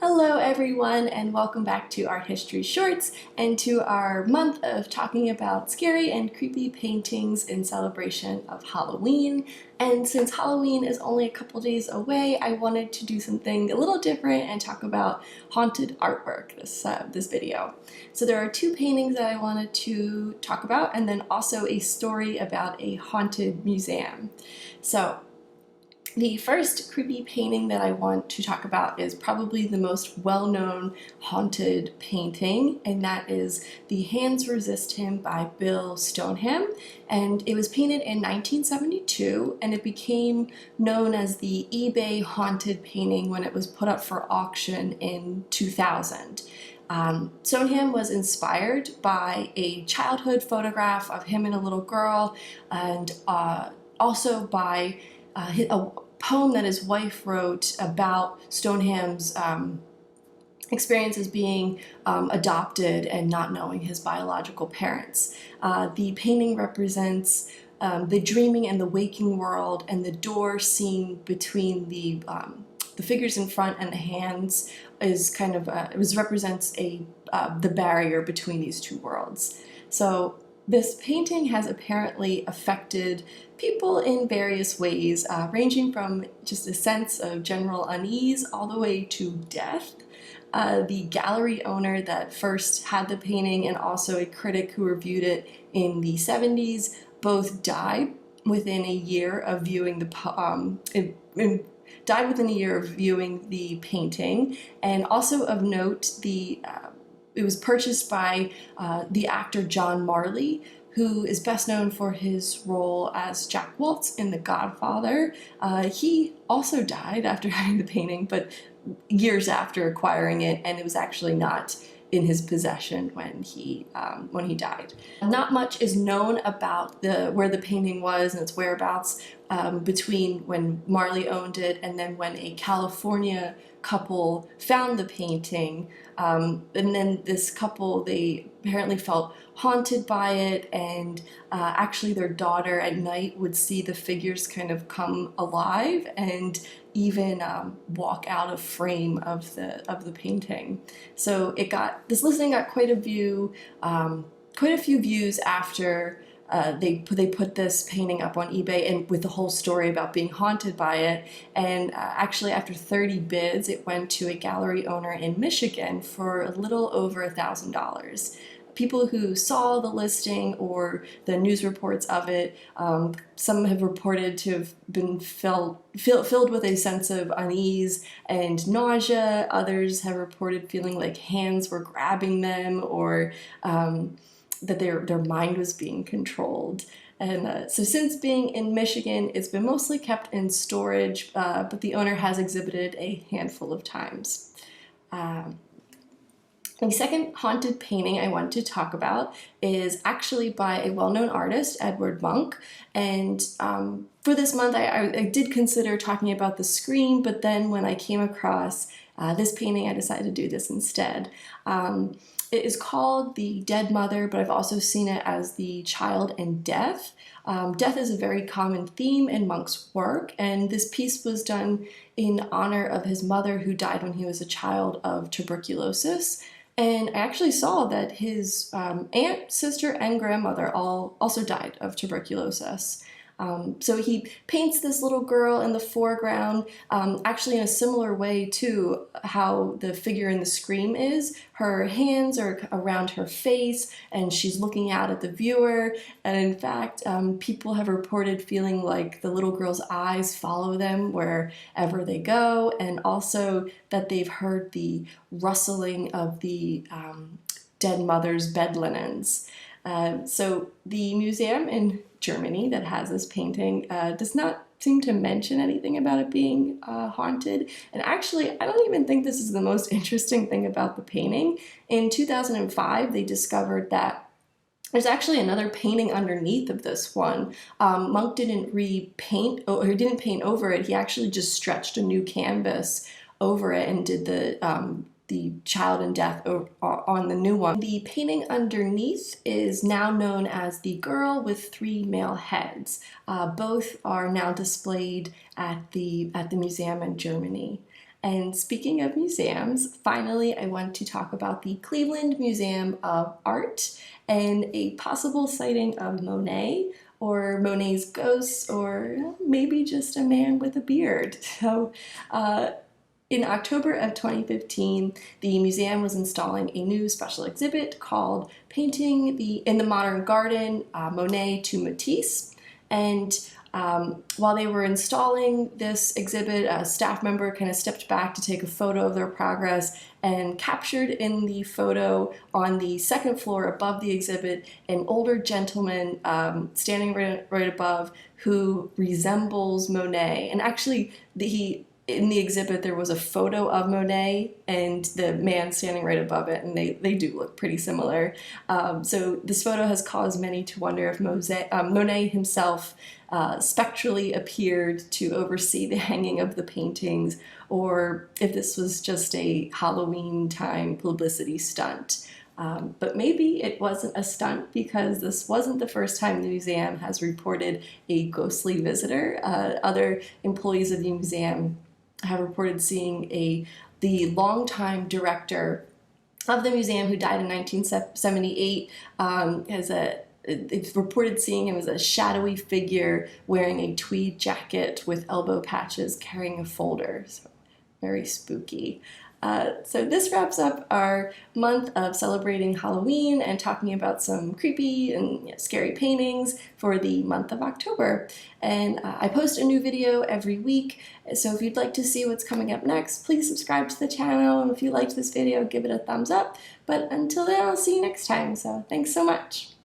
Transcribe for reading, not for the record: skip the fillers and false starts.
Hello everyone, and welcome back to Art History Shorts and to our month of talking about scary and creepy paintings in celebration of Halloween. And since Halloween is only a couple days away, I wanted to do something a little different and talk about haunted artwork this video. So there are two paintings that I wanted to talk about, and then also a story about a haunted museum. So the first creepy painting that I want to talk about is probably the most well-known haunted painting, and that is The Hands Resist Him by Bill Stoneham. And it was painted in 1972, and it became known as the eBay haunted painting when it was put up for auction in 2000. Stoneham was inspired by a childhood photograph of him and a little girl, and also by a poem that his wife wrote about Stoneham's experiences being adopted and not knowing his biological parents. The painting represents the dreaming and the waking world, and the door seen between the figures in front and the hands is kind of represents the barrier between these two worlds. So this painting has apparently affected people in various ways, ranging from just a sense of general unease all the way to death. The gallery owner that first had the painting and also a critic who reviewed it in the 70s both died within a year of viewing the painting. And also of note, it was purchased by the actor John Marley, who is best known for his role as Jack Waltz in The Godfather. He also died after having the painting, but years after acquiring it, and it was actually not in his possession when he died. Not much is known about where the painting was and its whereabouts between when Marley owned it and then when a California couple found the painting. And then this couple, they apparently felt haunted by it, and actually their daughter at night would see the figures kind of come alive and even walk out of frame of the painting. So this listing got quite a few views after they put this painting up on eBay, and with the whole story about being haunted by it. And actually after 30 bids, it went to a gallery owner in Michigan for a little over $1,000. People who saw the listing or the news reports of it, some have reported to have been filled with a sense of unease and nausea. Others have reported feeling like hands were grabbing them, or that their mind was being controlled. And so since being in Michigan, it's been mostly kept in storage, but the owner has exhibited a handful of times. The second haunted painting I want to talk about is actually by a well-known artist, Edvard Munch. And for this month, I did consider talking about The Scream, but then when I came across this painting, I decided to do this instead. It is called The Dead Mother, but I've also seen it as The Child and Death. Death is a very common theme in Munch's work, and this piece was done in honor of his mother, who died when he was a child of tuberculosis. And I actually saw that his aunt, sister, and grandmother all also died of tuberculosis. So he paints this little girl in the foreground, actually in a similar way to how the figure in The Scream is. Her hands are around her face, and she's looking out at the viewer. And in fact, people have reported feeling like the little girl's eyes follow them wherever they go, and also that they've heard the rustling of the dead mother's bed linens. So the museum in Germany that has this painting does not seem to mention anything about it being haunted. And actually, I don't even think this is the most interesting thing about the painting. In 2005, they discovered that there's actually another painting underneath of this one. Munch didn't repaint, or he didn't paint over it. He actually just stretched a new canvas over it and did the Child and Death on the new one. The painting underneath is now known as The Girl with Three Male Heads. Both are now displayed at the museum in Germany. And speaking of museums, finally I want to talk about the Cleveland Museum of Art and a possible sighting of Monet, or Monet's ghost, or maybe just a man with a beard. In October of 2015, the museum was installing a new special exhibit called Painting in the Modern Garden, Monet to Matisse. And while they were installing this exhibit, a staff member kind of stepped back to take a photo of their progress and captured in the photo on the second floor above the exhibit an older gentleman standing right above who resembles Monet. And actually, in the exhibit, there was a photo of Monet and the man standing right above it, and they do look pretty similar. So this photo has caused many to wonder if Monet himself spectrally appeared to oversee the hanging of the paintings, or if this was just a Halloween time publicity stunt. But maybe it wasn't a stunt, because this wasn't the first time the museum has reported a ghostly visitor. Other employees of the museum have reported seeing the longtime director of the museum, who died in 1978, it's reported seeing him as a shadowy figure wearing a tweed jacket with elbow patches, carrying a folder. So very spooky. So this wraps up our month of celebrating Halloween and talking about some creepy and scary paintings for the month of October. And I post a new video every week, so if you'd like to see what's coming up next, please subscribe to the channel, and if you liked this video, give it a thumbs up. But until then, I'll see you next time, so thanks so much.